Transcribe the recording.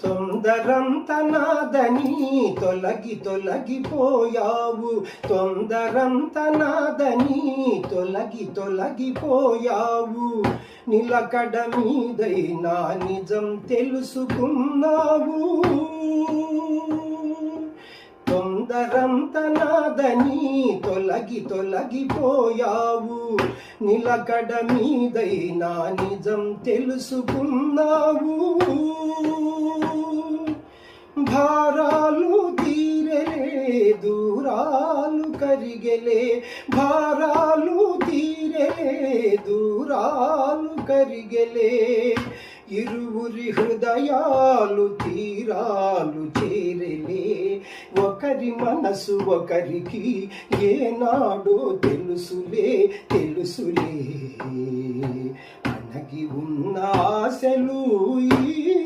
తొందరంత నాదని తొలగిపోయావు, తొందరంత నాదని తొలగిపోయావు. నిలకడ మీదైనా నిజం తెలుసుకున్నావు. తొందరంత నాదని తొలగిపోయావు. నిలకడ మీదైనా నిజం తెలుసుకున్నావు. భారాలు తీరలే, దూరాలు కరిగెలే, భారాలు తీరలే, దూరాలు కరిగెలే. ఇరువురి హృదయాలు తీరాలు చేరలే. ఒకరి మనసు ఒకరికి ఏనాడో తెలుసులే, తెలుసులే. మనకి ఉన్న ఆశలు ఈ